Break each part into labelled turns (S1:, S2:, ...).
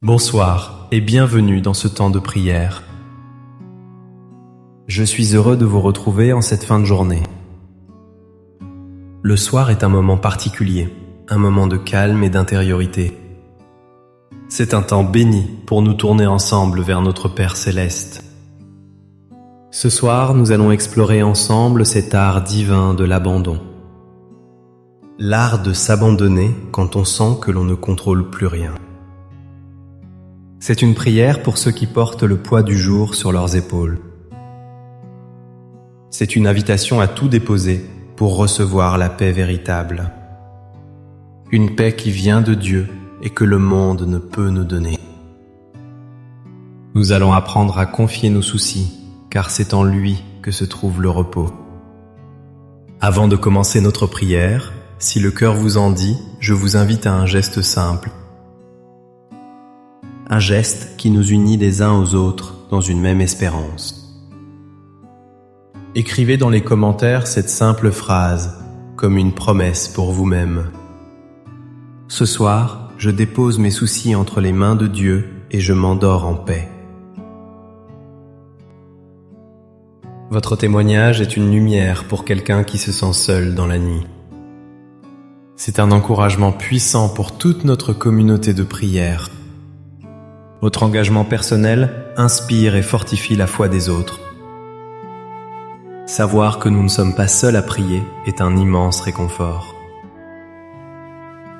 S1: Bonsoir et bienvenue dans ce temps de prière. Je suis heureux de vous retrouver en cette fin de journée. Le soir est un moment particulier, un moment de calme et d'intériorité. C'est un temps béni pour nous tourner ensemble vers notre Père Céleste. Ce soir, nous allons explorer ensemble cet art divin de l'abandon. L'art de s'abandonner quand on sent que l'on ne contrôle plus rien. C'est une prière pour ceux qui portent le poids du jour sur leurs épaules. C'est une invitation à tout déposer pour recevoir la paix véritable. Une paix qui vient de Dieu et que le monde ne peut nous donner. Nous allons apprendre à confier nos soucis, car c'est en lui que se trouve le repos. Avant de commencer notre prière, si le cœur vous en dit, je vous invite à un geste simple. Un geste qui nous unit les uns aux autres dans une même espérance. Écrivez dans les commentaires cette simple phrase, comme une promesse pour vous-même. Ce soir, je dépose mes soucis entre les mains de Dieu et je m'endors en paix. Votre témoignage est une lumière pour quelqu'un qui se sent seul dans la nuit. C'est un encouragement puissant pour toute notre communauté de prière. Votre engagement personnel inspire et fortifie la foi des autres. Savoir que nous ne sommes pas seuls à prier est un immense réconfort.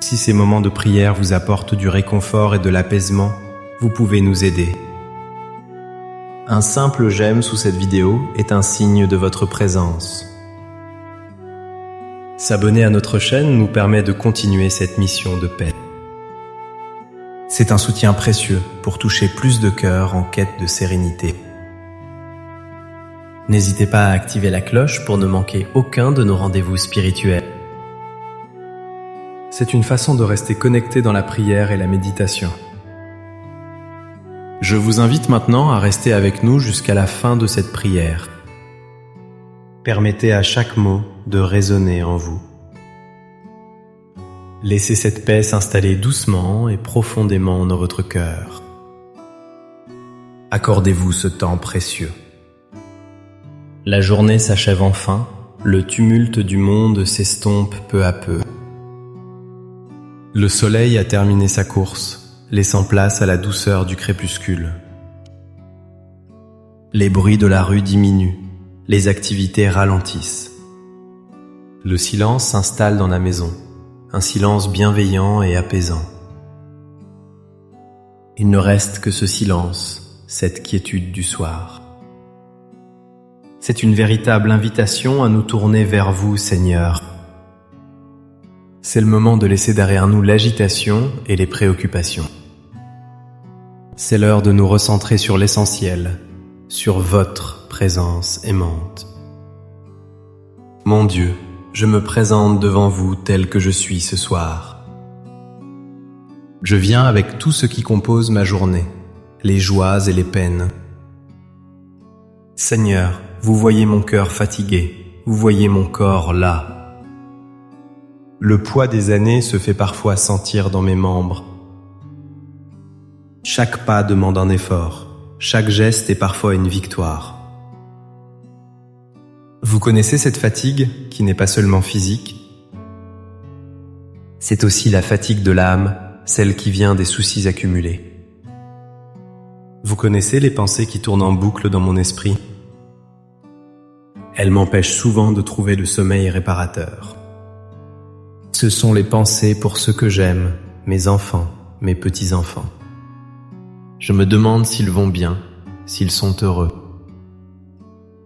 S1: Si ces moments de prière vous apportent du réconfort et de l'apaisement, vous pouvez nous aider. Un simple j'aime sous cette vidéo est un signe de votre présence. S'abonner à notre chaîne nous permet de continuer cette mission de paix. C'est un soutien précieux pour toucher plus de cœurs en quête de sérénité. N'hésitez pas à activer la cloche pour ne manquer aucun de nos rendez-vous spirituels. C'est une façon de rester connecté dans la prière et la méditation. Je vous invite maintenant à rester avec nous jusqu'à la fin de cette prière. Permettez à chaque mot de résonner en vous. Laissez cette paix s'installer doucement et profondément dans votre cœur. Accordez-vous ce temps précieux. La journée s'achève enfin, le tumulte du monde s'estompe peu à peu. Le soleil a terminé sa course, laissant place à la douceur du crépuscule. Les bruits de la rue diminuent, les activités ralentissent. Le silence s'installe dans la maison, un silence bienveillant et apaisant. Il ne reste que ce silence, cette quiétude du soir. C'est une véritable invitation à nous tourner vers vous, Seigneur. C'est le moment de laisser derrière nous l'agitation et les préoccupations. C'est l'heure de nous recentrer sur l'essentiel, sur votre présence aimante. Mon Dieu, je me présente devant vous tel que je suis ce soir. Je viens avec tout ce qui compose ma journée, les joies et les peines. Seigneur, vous voyez mon cœur fatigué, vous voyez mon corps las. Le poids des années se fait parfois sentir dans mes membres. Chaque pas demande un effort, chaque geste est parfois une victoire. Vous connaissez cette fatigue qui n'est pas seulement physique? C'est aussi la fatigue de l'âme, celle qui vient des soucis accumulés. Vous connaissez les pensées qui tournent en boucle dans mon esprit? Elles m'empêchent souvent de trouver le sommeil réparateur. Ce sont les pensées pour ceux que j'aime, mes enfants, mes petits-enfants. Je me demande s'ils vont bien, s'ils sont heureux.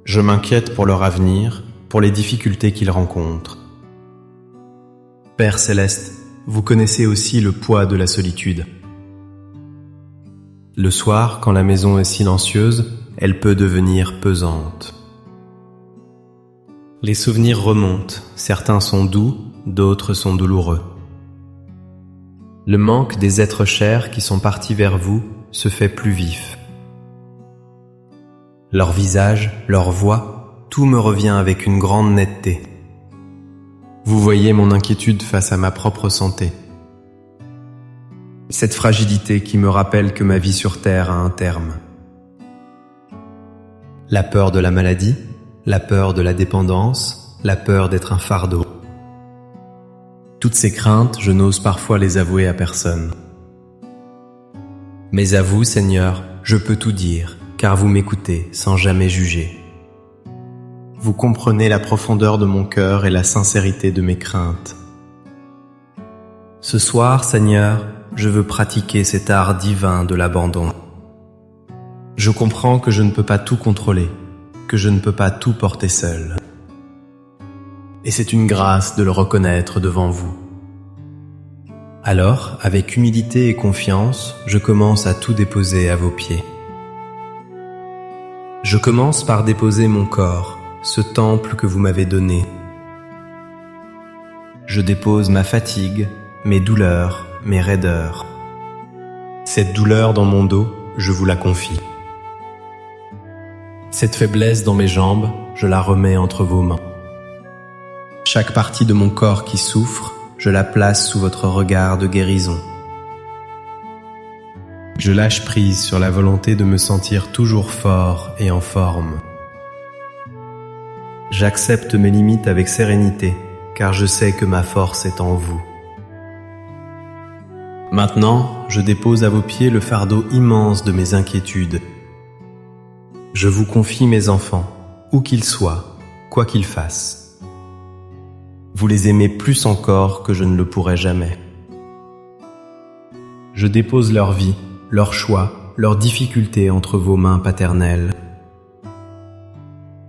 S1: Je m'inquiète pour leur avenir, pour les difficultés qu'ils rencontrent. Père Céleste, vous connaissez aussi le poids de la solitude. Le soir, quand la maison est silencieuse, elle peut devenir pesante. Les souvenirs remontent, certains sont doux, d'autres sont douloureux. Le manque des êtres chers qui sont partis vers vous se fait plus vif. Leur visage, leur voix, tout me revient avec une grande netteté. Vous voyez mon inquiétude face à ma propre santé. Cette fragilité qui me rappelle que ma vie sur Terre a un terme. La peur de la maladie, la peur de la dépendance, la peur d'être un fardeau. Toutes ces craintes, je n'ose parfois les avouer à personne. Mais à vous, Seigneur, je peux tout dire, car vous m'écoutez sans jamais juger. Vous comprenez la profondeur de mon cœur et la sincérité de mes craintes. Ce soir, Seigneur, je veux pratiquer cet art divin de l'abandon. Je comprends que je ne peux pas tout contrôler, que je ne peux pas tout porter seul. Et c'est une grâce de le reconnaître devant vous. Alors, avec humilité et confiance, je commence à tout déposer à vos pieds. Je commence par déposer mon corps, ce temple que vous m'avez donné. Je dépose ma fatigue, mes douleurs, mes raideurs. Cette douleur dans mon dos, je vous la confie. Cette faiblesse dans mes jambes, je la remets entre vos mains. Chaque partie de mon corps qui souffre, je la place sous votre regard de guérison. Je lâche prise sur la volonté de me sentir toujours fort et en forme. J'accepte mes limites avec sérénité, car je sais que ma force est en vous. Maintenant, je dépose à vos pieds le fardeau immense de mes inquiétudes. Je vous confie mes enfants, où qu'ils soient, quoi qu'ils fassent. Vous les aimez plus encore que je ne le pourrai jamais. Je dépose leur vie, leurs choix, leurs difficultés entre vos mains paternelles.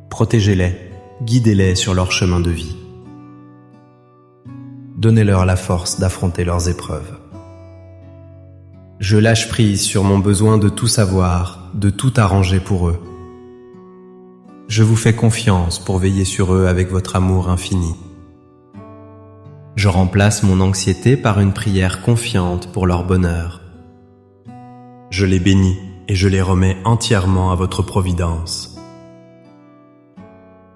S1: Protégez-les, guidez-les sur leur chemin de vie. Donnez-leur la force d'affronter leurs épreuves. Je lâche prise sur mon besoin de tout savoir, de tout arranger pour eux. Je vous fais confiance pour veiller sur eux avec votre amour infini. Je remplace mon anxiété par une prière confiante pour leur bonheur. Je les bénis et je les remets entièrement à votre providence.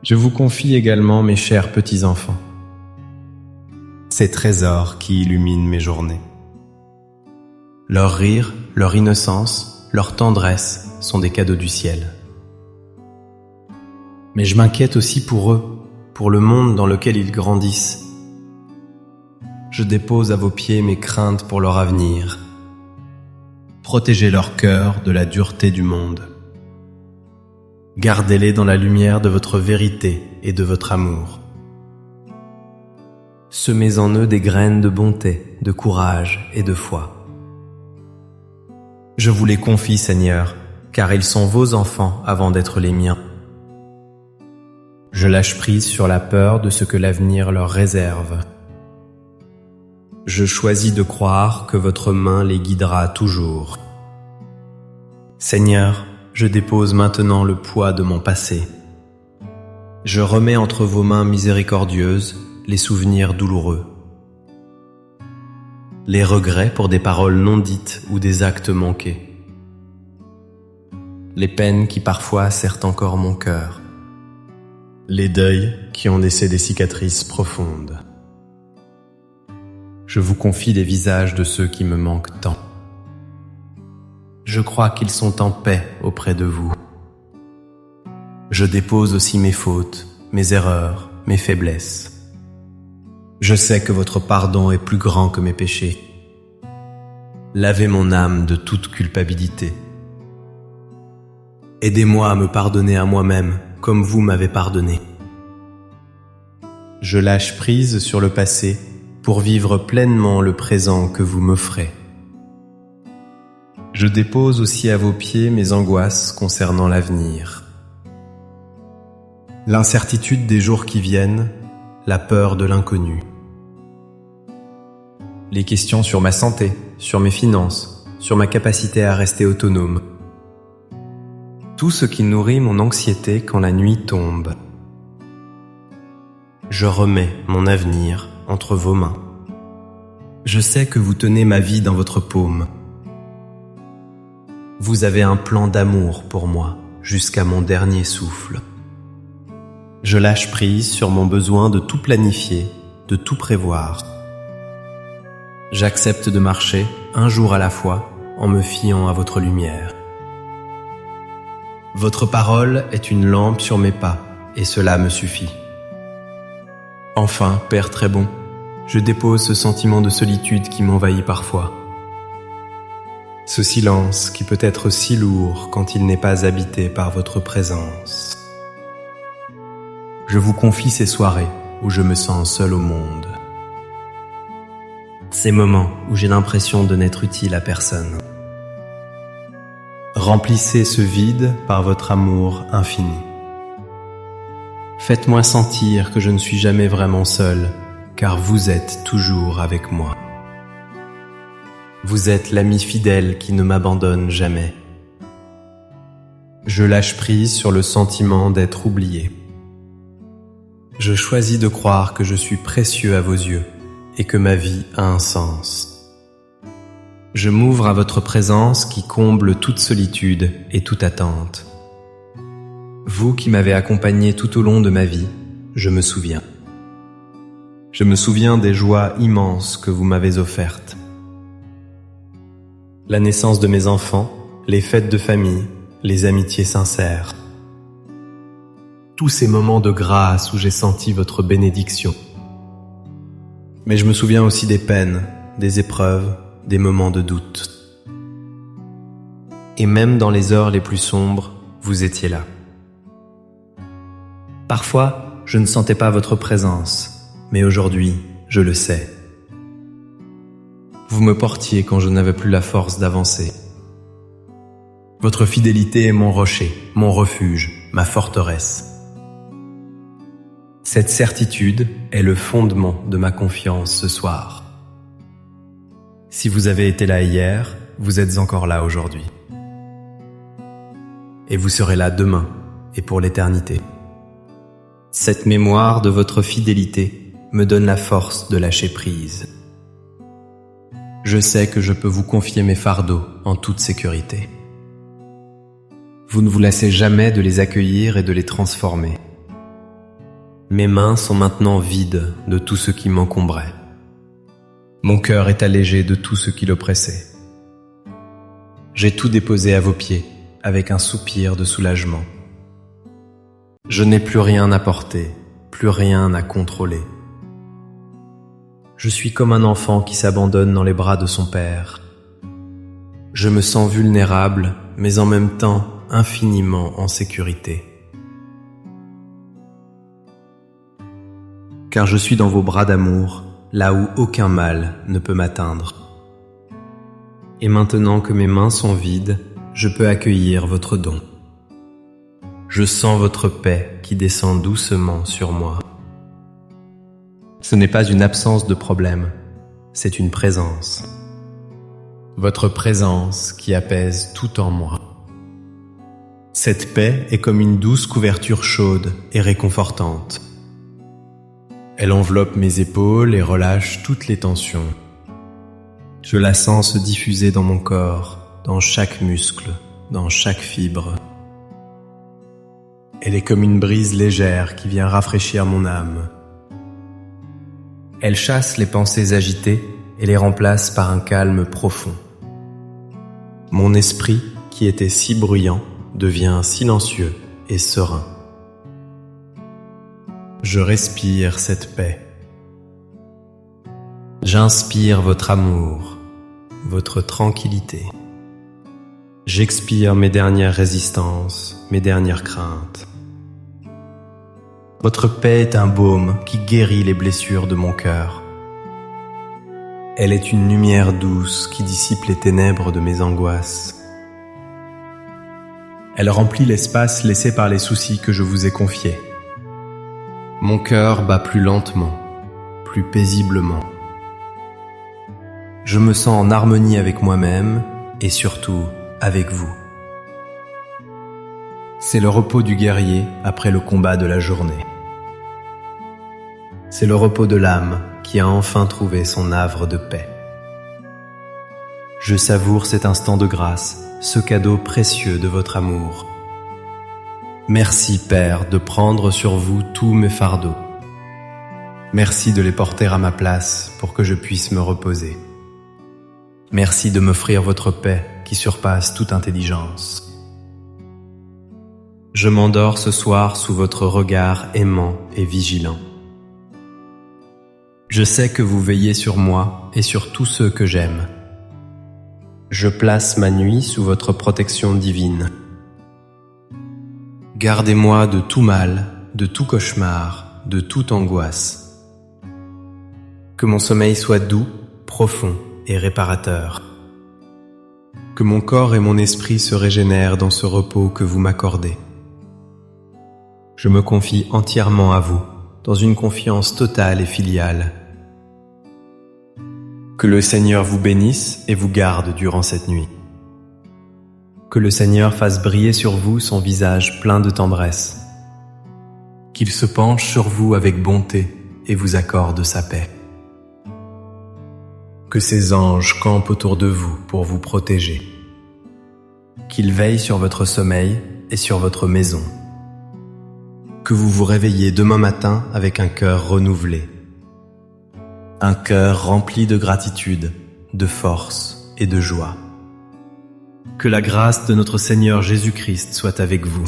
S1: Je vous confie également mes chers petits-enfants, ces trésors qui illuminent mes journées. Leur rire, leur innocence, leur tendresse sont des cadeaux du ciel. Mais je m'inquiète aussi pour eux, pour le monde dans lequel ils grandissent. Je dépose à vos pieds mes craintes pour leur avenir. Protégez leur cœur de la dureté du monde. Gardez-les dans la lumière de votre vérité et de votre amour. Semez en eux des graines de bonté, de courage et de foi. Je vous les confie, Seigneur, car ils sont vos enfants avant d'être les miens. Je lâche prise sur la peur de ce que l'avenir leur réserve. Je choisis de croire que votre main les guidera toujours. Seigneur, je dépose maintenant le poids de mon passé. Je remets entre vos mains miséricordieuses les souvenirs douloureux, les regrets pour des paroles non dites ou des actes manqués, les peines qui parfois serrent encore mon cœur, les deuils qui ont laissé des cicatrices profondes. Je vous confie les visages de ceux qui me manquent tant. Je crois qu'ils sont en paix auprès de vous. Je dépose aussi mes fautes, mes erreurs, mes faiblesses. Je sais que votre pardon est plus grand que mes péchés. Lavez mon âme de toute culpabilité. Aidez-moi à me pardonner à moi-même, comme vous m'avez pardonné. Je lâche prise sur le passé pour vivre pleinement le présent que vous m'offrez. Je dépose aussi à vos pieds mes angoisses concernant l'avenir. L'incertitude des jours qui viennent, la peur de l'inconnu. Les questions sur ma santé, sur mes finances, sur ma capacité à rester autonome. Tout ce qui nourrit mon anxiété quand la nuit tombe. Je remets mon avenir entre vos mains. Je sais que vous tenez ma vie dans votre paume. Vous avez un plan d'amour pour moi jusqu'à mon dernier souffle. Je lâche prise sur mon besoin de tout planifier, de tout prévoir. J'accepte de marcher un jour à la fois en me fiant à votre lumière. Votre parole est une lampe sur mes pas, et cela me suffit. Enfin, Père très bon, je dépose ce sentiment de solitude qui m'envahit parfois. Ce silence qui peut être si lourd quand il n'est pas habité par votre présence. Je vous confie ces soirées où je me sens seul au monde. Ces moments où j'ai l'impression de n'être utile à personne. Remplissez ce vide par votre amour infini. Faites-moi sentir que je ne suis jamais vraiment seul, car vous êtes toujours avec moi. Vous êtes l'ami fidèle qui ne m'abandonne jamais. Je lâche prise sur le sentiment d'être oublié. Je choisis de croire que je suis précieux à vos yeux et que ma vie a un sens. Je m'ouvre à votre présence qui comble toute solitude et toute attente. Vous qui m'avez accompagné tout au long de ma vie, je me souviens. Je me souviens des joies immenses que vous m'avez offertes. La naissance de mes enfants, les fêtes de famille, les amitiés sincères. Tous ces moments de grâce où j'ai senti votre bénédiction. Mais je me souviens aussi des peines, des épreuves, des moments de doute. Et même dans les heures les plus sombres, vous étiez là. Parfois, je ne sentais pas votre présence, mais aujourd'hui, je le sais. Vous me portiez quand je n'avais plus la force d'avancer. Votre fidélité est mon rocher, mon refuge, ma forteresse. Cette certitude est le fondement de ma confiance ce soir. Si vous avez été là hier, vous êtes encore là aujourd'hui. Et vous serez là demain et pour l'éternité. Cette mémoire de votre fidélité me donne la force de lâcher prise. Je sais que je peux vous confier mes fardeaux en toute sécurité. Vous ne vous lassez jamais de les accueillir et de les transformer. Mes mains sont maintenant vides de tout ce qui m'encombrait. Mon cœur est allégé de tout ce qui l'oppressait. J'ai tout déposé à vos pieds avec un soupir de soulagement. Je n'ai plus rien à porter, plus rien à contrôler. Je suis comme un enfant qui s'abandonne dans les bras de son père. Je me sens vulnérable, mais en même temps infiniment en sécurité. Car je suis dans vos bras d'amour, là où aucun mal ne peut m'atteindre. Et maintenant que mes mains sont vides, je peux accueillir votre don. Je sens votre paix qui descend doucement sur moi. Ce n'est pas une absence de problème, c'est une présence. Votre présence qui apaise tout en moi. Cette paix est comme une douce couverture chaude et réconfortante. Elle enveloppe mes épaules et relâche toutes les tensions. Je la sens se diffuser dans mon corps, dans chaque muscle, dans chaque fibre. Elle est comme une brise légère qui vient rafraîchir mon âme. Elle chasse les pensées agitées et les remplace par un calme profond. Mon esprit, qui était si bruyant, devient silencieux et serein. Je respire cette paix. J'inspire votre amour, votre tranquillité. J'expire mes dernières résistances, mes dernières craintes. Votre paix est un baume qui guérit les blessures de mon cœur. Elle est une lumière douce qui dissipe les ténèbres de mes angoisses. Elle remplit l'espace laissé par les soucis que je vous ai confiés. Mon cœur bat plus lentement, plus paisiblement. Je me sens en harmonie avec moi-même et surtout avec vous. C'est le repos du guerrier après le combat de la journée. C'est le repos de l'âme qui a enfin trouvé son havre de paix. Je savoure cet instant de grâce, ce cadeau précieux de votre amour. Merci, Père, de prendre sur vous tous mes fardeaux. Merci de les porter à ma place pour que je puisse me reposer. Merci de m'offrir votre paix qui surpasse toute intelligence. Je m'endors ce soir sous votre regard aimant et vigilant. Je sais que vous veillez sur moi et sur tous ceux que j'aime. Je place ma nuit sous votre protection divine. Gardez-moi de tout mal, de tout cauchemar, de toute angoisse. Que mon sommeil soit doux, profond et réparateur. Que mon corps et mon esprit se régénèrent dans ce repos que vous m'accordez. Je me confie entièrement à vous, dans une confiance totale et filiale. Que le Seigneur vous bénisse et vous garde durant cette nuit. Que le Seigneur fasse briller sur vous son visage plein de tendresse. Qu'il se penche sur vous avec bonté et vous accorde sa paix. Que ses anges campent autour de vous pour vous protéger. Qu'ils veillent sur votre sommeil et sur votre maison. Que vous vous réveillez demain matin avec un cœur renouvelé. Un cœur rempli de gratitude, de force et de joie. Que la grâce de notre Seigneur Jésus-Christ soit avec vous.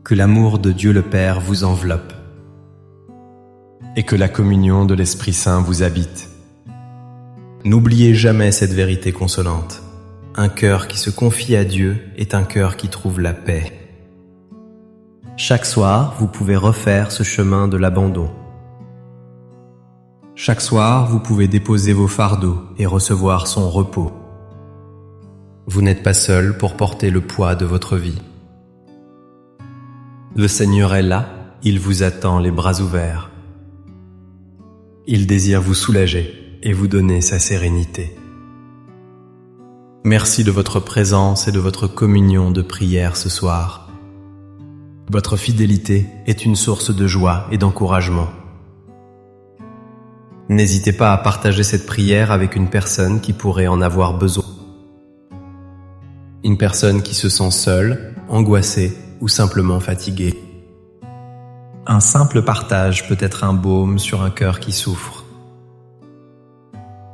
S1: Que l'amour de Dieu le Père vous enveloppe. Et que la communion de l'Esprit Saint vous habite. N'oubliez jamais cette vérité consolante. Un cœur qui se confie à Dieu est un cœur qui trouve la paix. Chaque soir, vous pouvez refaire ce chemin de l'abandon. Chaque soir, vous pouvez déposer vos fardeaux et recevoir son repos. Vous n'êtes pas seul pour porter le poids de votre vie. Le Seigneur est là, il vous attend les bras ouverts. Il désire vous soulager et vous donner sa sérénité. Merci de votre présence et de votre communion de prière ce soir. Votre fidélité est une source de joie et d'encouragement. N'hésitez pas à partager cette prière avec une personne qui pourrait en avoir besoin. Une personne qui se sent seule, angoissée ou simplement fatiguée. Un simple partage peut être un baume sur un cœur qui souffre.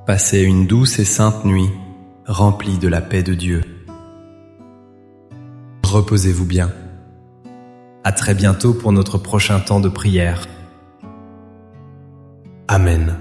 S1: Passez une douce et sainte nuit, remplie de la paix de Dieu. Reposez-vous bien. À très bientôt pour notre prochain temps de prière. Amen.